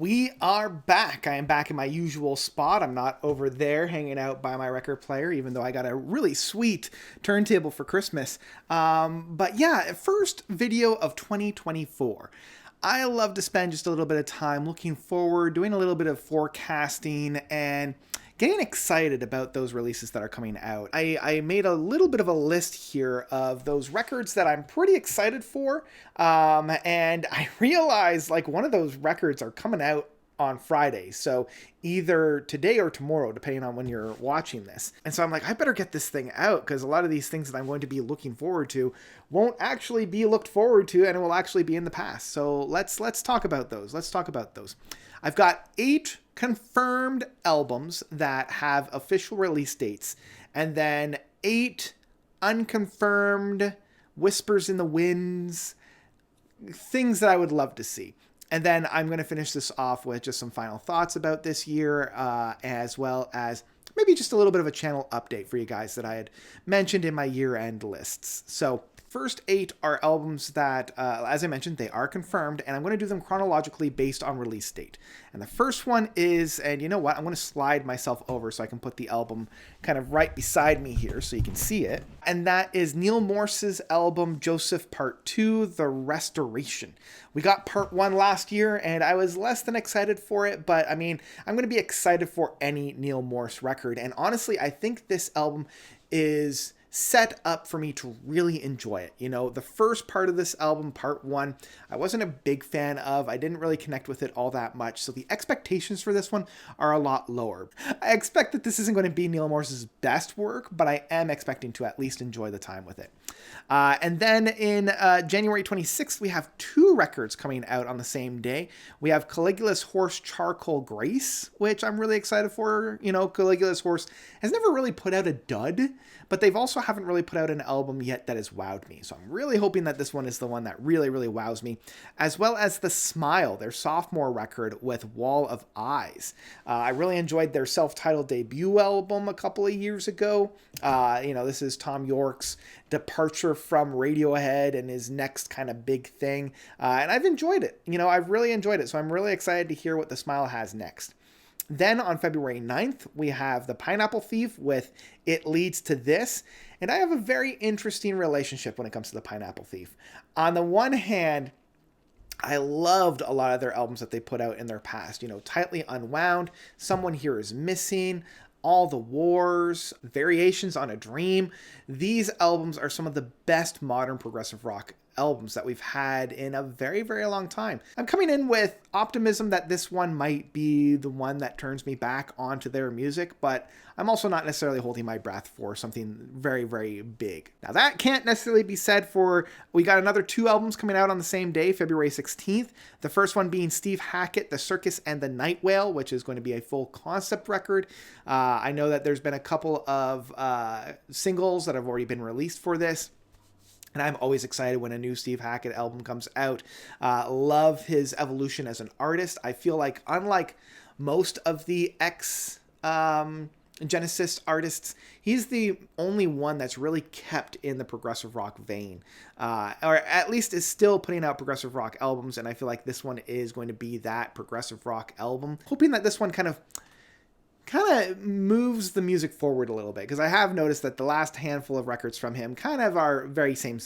We are back. I am back in my usual spot. I'm not over there hanging out by my record player, even though I got a really sweet turntable for Christmas. But yeah, first video of 2024. I love to spend just a little bit of time looking forward, doing a little bit of forecasting, and getting excited about those releases that are coming out. I made a little bit of a list here of those records that I'm pretty excited for, and I realized like one of those records are coming out on Friday, so either today or tomorrow, depending on when you're watching this. And so I'm like, I better get this thing out, because a lot of these things that I'm going to be looking forward to won't actually be looked forward to, and it will actually be in the past. So let's talk about those. I've got 8 confirmed albums that have official release dates, and then 8 unconfirmed whispers in the winds, things that I would love to see. And then I'm going to finish this off with just some final thoughts about this year, as well as maybe just a little bit of a channel update for you guys that I had mentioned in my year-end lists. So first 8 are albums that, as I mentioned, they are confirmed, and I'm going to do them chronologically based on release date. And the first one is, and you know what, I'm going to slide myself over so I can put the album kind of right beside me here so you can see it. And that is Neal Morse's album Joseph Part 2, The Restoration. We got Part 1 last year, and I was less than excited for it, but I mean, I'm going to be excited for any Neal Morse record. And honestly, I think this album is set up for me to really enjoy it. You know, the first part of this album, Part 1, I wasn't a big fan of. I didn't really connect with it all that much, so the expectations for this one are a lot lower. I expect that this isn't going to be Neal Morse's best work, but I am expecting to at least enjoy the time with it. And then in January 26th, we have 2 records coming out on the same day. We have Caligula's Horse Charcoal Grace, which I'm really excited for. You know, Caligula's Horse has never really put out a dud, but they've also haven't really put out an album yet that has wowed me. So I'm really hoping that this one is the one that really, really wows me, as well as The Smile, their sophomore record with Wall of Eyes. I really enjoyed their self-titled debut album a couple of years ago. You know, this is Tom York's departure from Radiohead and his next kind of big thing. And I've enjoyed it. You know, I've really enjoyed it. So I'm really excited to hear what The Smile has next. Then on February 9th, we have The Pineapple Thief with It Leads to This. And I have a very interesting relationship when it comes to The Pineapple Thief. On the one hand, I loved a lot of their albums that they put out in their past. You know, Tightly Unwound, Someone Here Is Missing, All the Wars, Variations on a Dream. These albums are some of the best modern progressive rock albums that we've had in a very, very long time. I'm coming in with optimism that this one might be the one that turns me back onto their music, but I'm also not necessarily holding my breath for something very, very big. Now that can't necessarily be said for, we got another 2 albums coming out on the same day, February 16th. The first one being Steve Hackett, The Circus and the Night Whale, which is going to be a full concept record. I know that there's been a couple of singles that have already been released for this. And I'm always excited when a new Steve Hackett album comes out. Love his evolution as an artist. I feel like, unlike most of the Genesis artists, he's the only one that's really kept in the progressive rock vein. Or at least is still putting out progressive rock albums. And I feel like this one is going to be that progressive rock album. Hoping that this one kind of moves the music forward a little bit, because I have noticed that the last handful of records from him kind of are very same.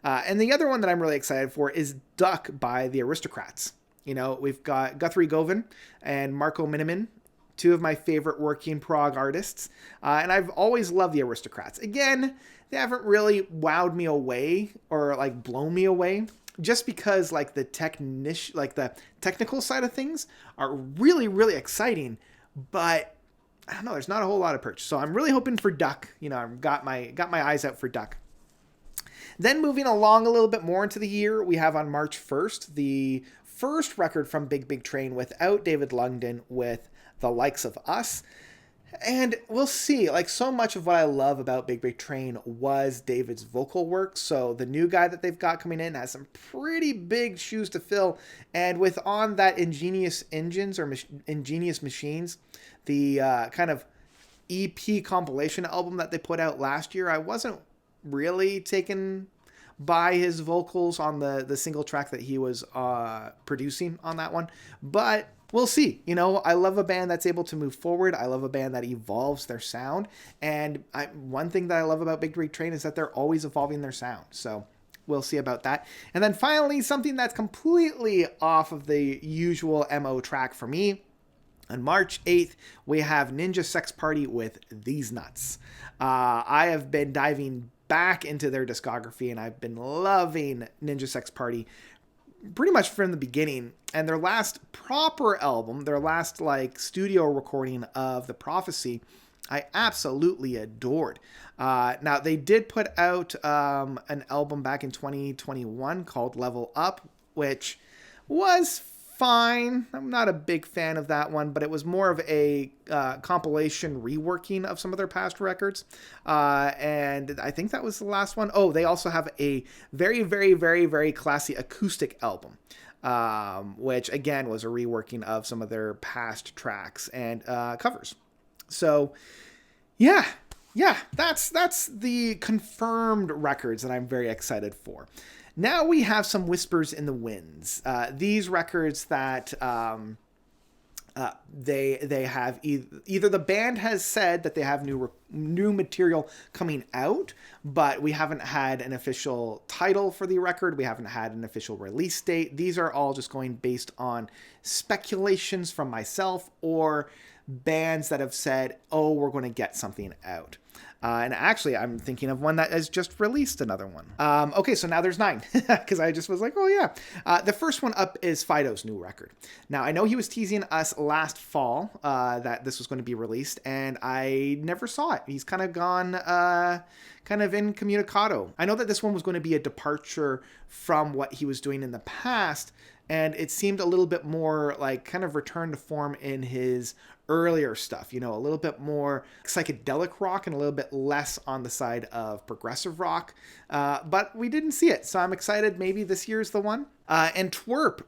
And the other one that I'm really excited for is Duck by the Aristocrats. You know, we've got Guthrie Govan and Marco Miniman, 2 of my favorite working prog artists. And I've always loved the Aristocrats. Again, they haven't really wowed me away or like blown me away, just because like the technical side of things are really, really exciting. But I don't know, there's not a whole lot of perch. So I'm really hoping for Duck. You know, I've got my eyes out for Duck. Then moving along a little bit more into the year, we have on March 1st, the first record from Big Big Train without David Lungden with The Likes of Us. And we'll see, like, so much of what I love about Big Big Train was David's vocal work. So the new guy that they've got coming in has some pretty big shoes to fill. And with on that Ingenious Engines or Ingenious Machines, the kind of EP compilation album that they put out last year, I wasn't really taken by his vocals on the single track that he was producing on that one. But we'll see. You know, I love a band that's able to move forward. I love a band that evolves their sound. And one thing that I love about Big Rig Train is that they're always evolving their sound. So we'll see about that. And then finally, something that's completely off of the usual MO track for me. On March 8th, we have Ninja Sex Party with These Nuts. I have been diving back into their discography, and I've been loving Ninja Sex Party pretty much from the beginning. And their last proper album, their last like studio recording of The Prophecy, I absolutely adored. Now, they did put out an album back in 2021 called Level Up, which was fine. I'm not a big fan of that one, but it was more of a compilation reworking of some of their past records. And I think that was the last one. Oh, they also have a very, very, very, very classy acoustic album, which again was a reworking of some of their past tracks and covers. So yeah, that's the confirmed records that I'm very excited for. Now we have some whispers in the winds. These records that they have either the band has said that they have new material coming out, but we haven't had an official title for the record. We haven't had an official release date. These are all just going based on speculations from myself or bands that have said, oh, we're going to get something out. And actually, I'm thinking of one that has just released another one. Okay, so now there's 9, because I just was like, oh yeah. The first one up is Fido's new record. Now, I know he was teasing us last fall that this was going to be released, and I never saw it. He's kind of gone kind of incommunicado. I know that this one was going to be a departure from what he was doing in the past, and it seemed a little bit more like kind of return to form in his earlier stuff, you know, a little bit more psychedelic rock and a little bit less on the side of progressive rock. But we didn't see it, so I'm excited. Maybe this year's the one. And Twerp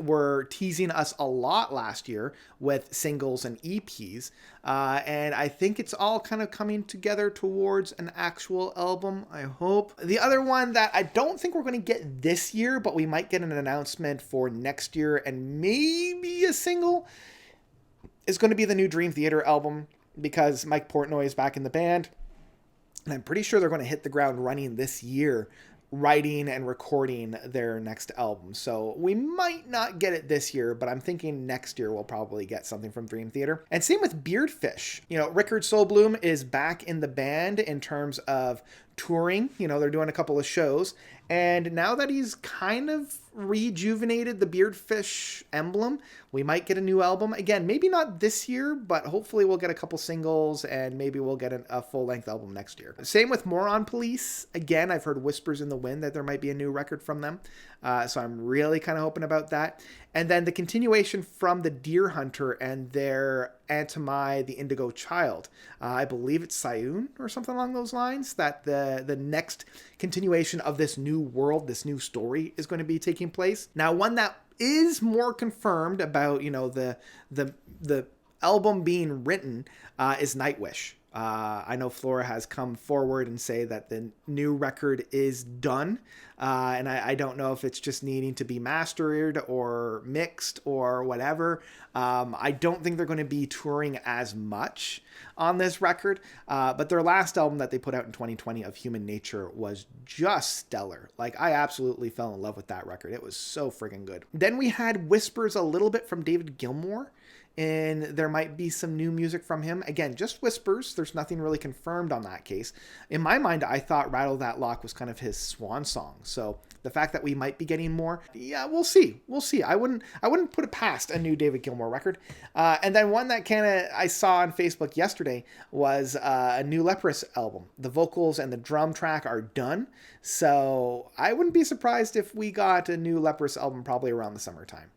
were teasing us a lot last year with singles and EPs. And I think it's all kind of coming together towards an actual album, I hope. The other one that I don't think we're going to get this year, but we might get an announcement for next year and maybe a single, is going to be the new Dream Theater album, because Mike Portnoy is back in the band. And I'm pretty sure they're going to hit the ground running this year, writing and recording their next album. So we might not get it this year, but I'm thinking next year we'll probably get something from Dream Theater. And same with Beardfish. You know, Rickard Solblum is back in the band in terms of touring. You know, they're doing a couple of shows. And now that he's kind of rejuvenated the Beardfish emblem, we might get a new album. Again, maybe not this year, but hopefully we'll get a couple singles and maybe we'll get a full-length album next year. Same with Moron Police. Again, I've heard whispers in the wind that there might be a new record from them. So I'm really kind of hoping about that. And then the continuation from the Deer Hunter and their Antimai, the Indigo Child. I believe it's Sayun or something along those lines, that the next continuation of this new world, this new story is going to be taking place. Now, one that is more confirmed about, you know, the album being written is Nightwish. I know Flora has come forward and say that the new record is done. And I don't know if it's just needing to be mastered or mixed or whatever. I don't think they're going to be touring as much on this record. But their last album that they put out in 2020 of Human Nature was just stellar. Like, I absolutely fell in love with that record. It was so friggin' good. Then we had whispers a little bit from David Gilmour, and there might be some new music from him. Again, just whispers. There's nothing really confirmed on that case. In my mind, I thought Rattle That Lock was kind of his swan song. So the fact that we might be getting more, yeah, we'll see. We'll see. I wouldn't put it past a new David Gilmour record. And then one that kind of I saw on Facebook yesterday was a new Lepus album. The vocals and the drum track are done. So I wouldn't be surprised if we got a new Lepus album probably around the summertime.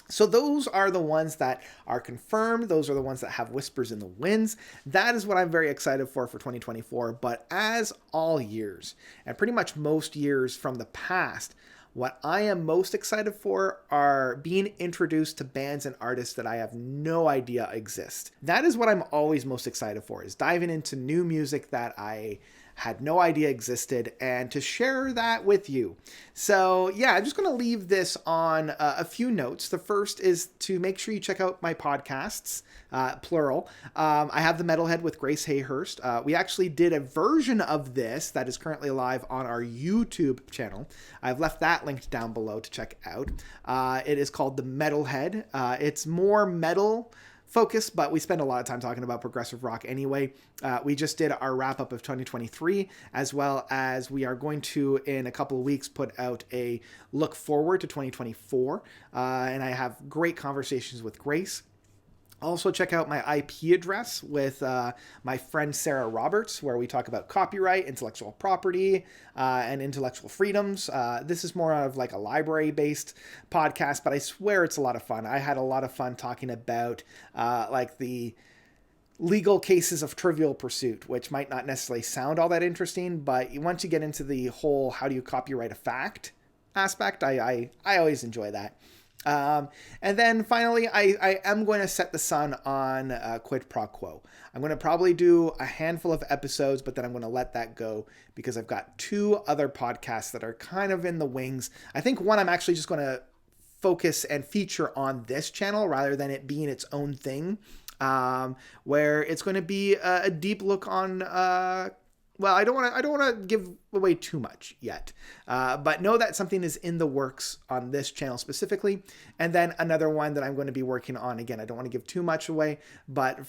So those are the ones that are confirmed. Those are the ones that have whispers in the winds. That is what I'm very excited for 2024. But as all years, and pretty much most years from the past, what I am most excited for are being introduced to bands and artists that I have no idea exist. That is what I'm always most excited for, is diving into new music that I had no idea existed, and to share that with you. So yeah, I'm just going to leave this on a few notes. The first is to make sure you check out my podcasts, plural. I have the Metalhead with Grace Hayhurst. We actually did a version of this that is currently live on our YouTube channel. I've left that linked down below to check out. It is called the Metalhead. It's more metal focus, but we spend a lot of time talking about progressive rock anyway. We just did our wrap up of 2023, as well as we are going to, in a couple of weeks, put out a look forward to 2024. And I have great conversations with Grace. Also, check out my IP address with my friend Sarah Roberts, where we talk about copyright, intellectual property, and intellectual freedoms. This is more of like a library-based podcast, but I swear it's a lot of fun. I had a lot of fun talking about like the legal cases of Trivial Pursuit, which might not necessarily sound all that interesting, but once you get into the whole how do you copyright a fact aspect, I always enjoy that. And then finally, I am going to set the sun on Quid Pro Quo. I'm going to probably do a handful of episodes, but then I'm going to let that go because I've got 2 other podcasts that are kind of in the wings. I think one I'm actually just going to focus and feature on this channel rather than it being its own thing, where it's going to be a deep look on well, I don't want to give away too much yet, but know that something is in the works on this channel specifically. And then another one that I'm going to be working on. Again, I don't want to give too much away, but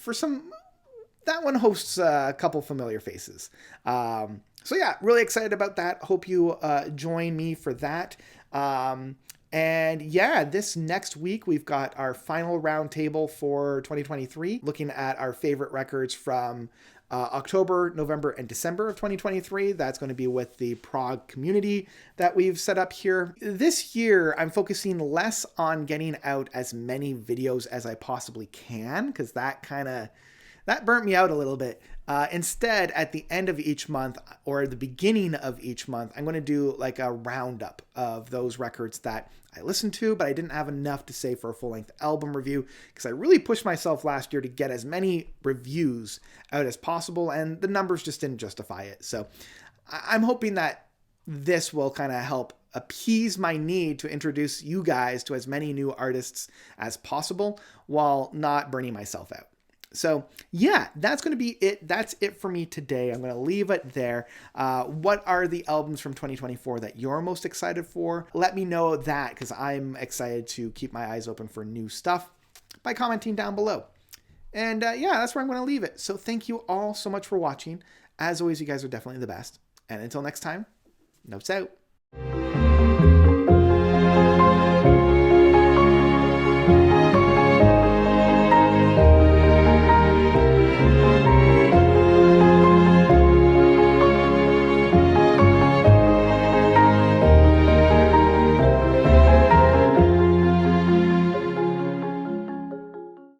that one hosts a couple familiar faces. So yeah, really excited about that. Hope you join me for that. And yeah, this next week, we've got our final roundtable for 2023, looking at our favorite records from October, November, and December of 2023. That's going to be with the Prague community that we've set up here. This year, I'm focusing less on getting out as many videos as I possibly can, because that burnt me out a little bit. Instead, at the end of each month or the beginning of each month, I'm going to do like a roundup of those records that I listened to, but I didn't have enough to say for a full-length album review because I really pushed myself last year to get as many reviews out as possible, and the numbers just didn't justify it. So I'm hoping that this will kind of help appease my need to introduce you guys to as many new artists as possible while not burning myself out. So yeah, that's going to be it. That's it for me today. I'm going to leave it there. What are the albums from 2024 that you're most excited for? Let me know that, because I'm excited to keep my eyes open for new stuff by commenting down below. And yeah, that's where I'm going to leave it. So thank you all so much for watching. As always, you guys are definitely the best. And until next time, notes out.